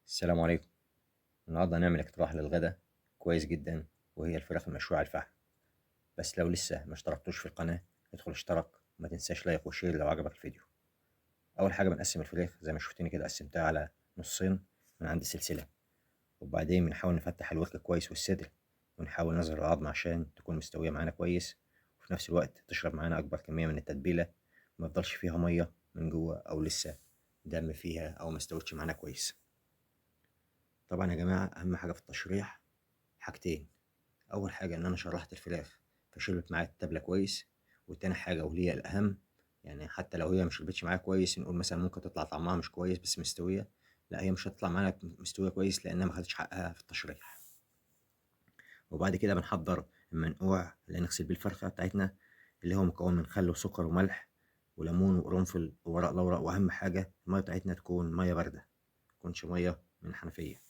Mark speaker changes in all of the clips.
Speaker 1: السلام عليكم. النهارده هنعمل اقتراح للغدا كويس جدا، وهي الفراخ المشوية على الفحم. بس لو لسه ما اشتركتوش في القناة ادخل اشترك، وما تنساش لايك وشير لو عجبك الفيديو. اول حاجة بنقسم الفراخ زي ما شفتني كده، قسمتها على نصين من عند السلسلة، وبعدين بنحاول نفتح الورك كويس والصدر، ونحاول نظهر العظم عشان تكون مستوية معانا كويس، وفي نفس الوقت تشرب معانا اكبر كمية من التتبيلة، وما يفضلش فيها مية من جوه او لسه دم فيها او ما استوتش معانا كويس. طبعا يا جماعة اهم حاجة في التشريح حاجتين: اول حاجه ان انا شرحت الفراخ فشربت معايا التبله كويس، وتاني حاجه وهي الاهم، يعني حتى لو هي مش شربتش معايا كويس نقول مثلا ممكن تطلع طعمها مش كويس بس مستويه، لا هي مش هتطلع معانا مستويه كويس لانها ما خدتش حقها في التشريح. وبعد كده بنحضر المنقوع اللي هنغسل بيه الفرخه بتاعتنا، اللي هو مكون من خل وسكر وملح وليمون وقرنفل وورق لورا، واهم حاجه الميه بتاعتنا تكون ميه بارده، متكونش ميه من الحنفيه.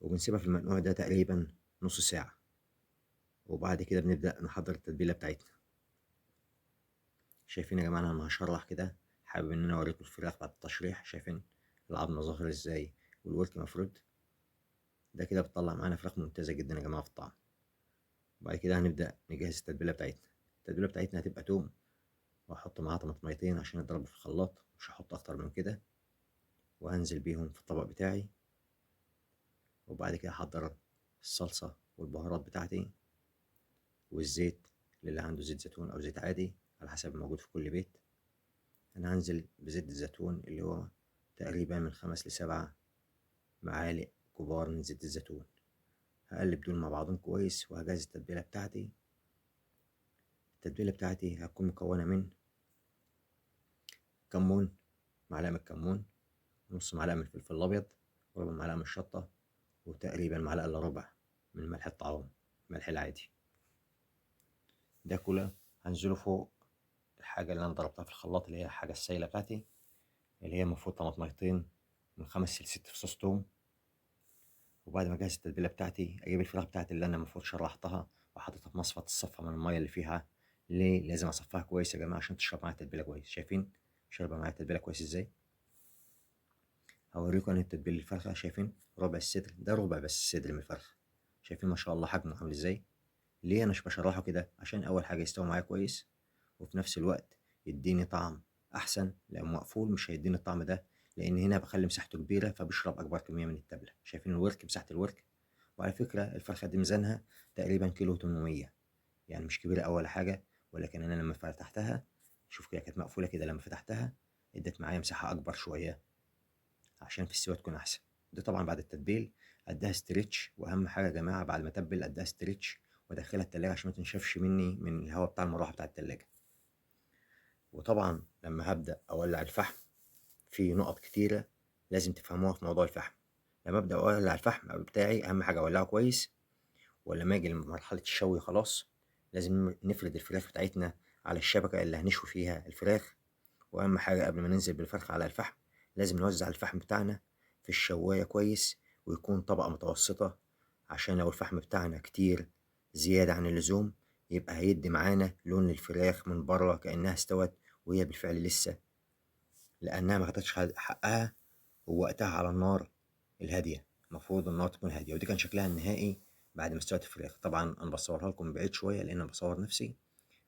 Speaker 1: وبنسيبها في المنقوع ده تقريبا نص ساعه، وبعد كده بنبدأ نحضر التتبيلة بتاعتنا. شايفين يا جماعة أنا لما هشرح كده حابب إن أنا أوريكم الفراخ بعد التشريح، شايفين العظمة ظاهرة إزاي والورك مفرود. ده كده بتطلع معانا فراخ ممتازة جدا يا جماعة في الطعم. وبعد كده هنبدأ نجهز التتبيلة بتاعتنا. التتبيلة بتاعتنا هتبقى توم، وهحط معاها طماطميتين عشان يضربوا في الخلاط، مش هحط أكتر من كده، وهنزل بيهم في الطبق بتاعي. وبعد كده هحضر الصلصة والبهارات بتاعتي والزيت، للي عنده زيت زيتون أو زيت عادي على حسب الموجود في كل بيت. أنا هنزل بزيت الزيتون اللي هو تقريبا من 5 ل7 معالق كبار من زيت الزيتون. هقلب دول مع بعضهم كويس، وهجهز التتبيلة بتاعتي. التتبيلة بتاعتي هتكون مكونة من كمون، معلقة من الكمون، نص معلقة من الفلفل الأبيض، وربع معلقة من الشطة، وتقريبا معلقة إلا ربع من ملح الطعام، الملح العادي. ده كله هنزله فوق الحاجة اللي أنا ضربتها في الخلاط، اللي هي الحاجة السايلة بتاعتي، اللي هي المفروض طماطميتين من 5 ل6 فصوص توم. وبعد ما اجهز التتبيله بتاعتي اجيب الفراخ بتاعتي اللي انا المفروض شرحتها وحاططها في مصفى تصفى من الميه اللي فيها. ليه لازم اصفيها كويس يا جماعه؟ عشان تشرب معايا التتبيله كويس. شايفين شربة معايا التتبيله كويس ازاي؟ هوريكم انا التتبيله الفرخه. شايفين ربع الصدر ده، ربع بس الصدر من الفرخه. شايفين ما شاء الله حجمه عامل ازاي؟ ليه انا مش بشرحه كده؟ عشان اول حاجه يستوي معايا كويس، وفي نفس الوقت يديني طعم احسن. لو مقفول مش هيديني الطعم ده، لان هنا بخلي مساحته كبيره فبيشرب اكبر كميه من التبله. شايفين الورك، مساحه الورك؟ وعلى فكرة الفرخة دي ميزانها تقريبا كيلو 800، يعني مش كبيرة أول حاجة، ولكن أنا لما فتحتها شوف كده كانت مقفولة كده، لما فتحتها ادت معايا مساحة أكبر شوية عشان في السوا تكون أحسن. ده طبعا بعد التتبيل أديها استريتش، وأهم حاجة يا جماعة بعد ما أتبل أديها استريتش وأدخلها التلاجة عشان ما تنشفش مني من الهواء بتاع المروحة بتاع التلاجة. وطبعا لما هبدأ أولع الفحم في نقط كتيرة لازم تفهموها في موضوع الفحم. لما أبدأ أولع الفحم بتاعي أهم حاجة أولعه كويس، ولما اجي لمرحلة الشوي خلاص لازم نفرد الفراخ بتاعتنا على الشبكة اللي هنشوي فيها الفراخ. وأهم حاجة قبل ما ننزل بالفرخة على الفحم لازم نوزع الفحم بتاعنا في الشواية كويس، ويكون طبقة متوسطة، عشان لو الفحم بتاعنا كتير زيادة عن اللزوم يبقى هيدي معانا لون الفراخ من بره كأنها استوت وهي بالفعل لسه، لأنها ما خدتش حقها ووقتها على النار الهادية. المفروض النار تكون هادية. ودي كان شكلها النهائي بعد ما استوت الفراخ. طبعا أنا بصورها لكم من بعيد شوية لأن أنا بصور نفسي،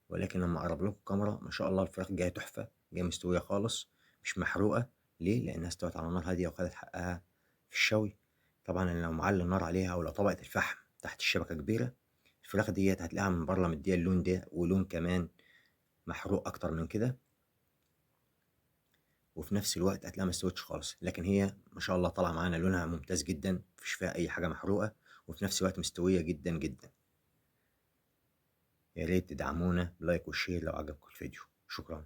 Speaker 1: ولكن لما أقرب لكم الكاميرا ما شاء الله الفراخ جاية تحفة، جاية مستوية خالص مش محروقة. ليه؟ لأنها استوت على نار هادية وخدت حقها في الشوي. طبعا أنا لو معلي النار عليها أو لو طبقة الفحم تحت الشبكة كبيرة، الفراخ ديت هتلاقيها من بره مدية اللون ده ولون كمان محروق أكتر من كده، وفي نفس الوقت هتلاقيها ما استوتش خالص. لكن هي ما شاء الله طالعه معانا لونها ممتاز جدا، مفيش فيها اي حاجه محروقه، وفي نفس الوقت مستويه جدا جدا. يا ريت تدعمونا بلايك وشير لو عجبكم الفيديو. شكرا.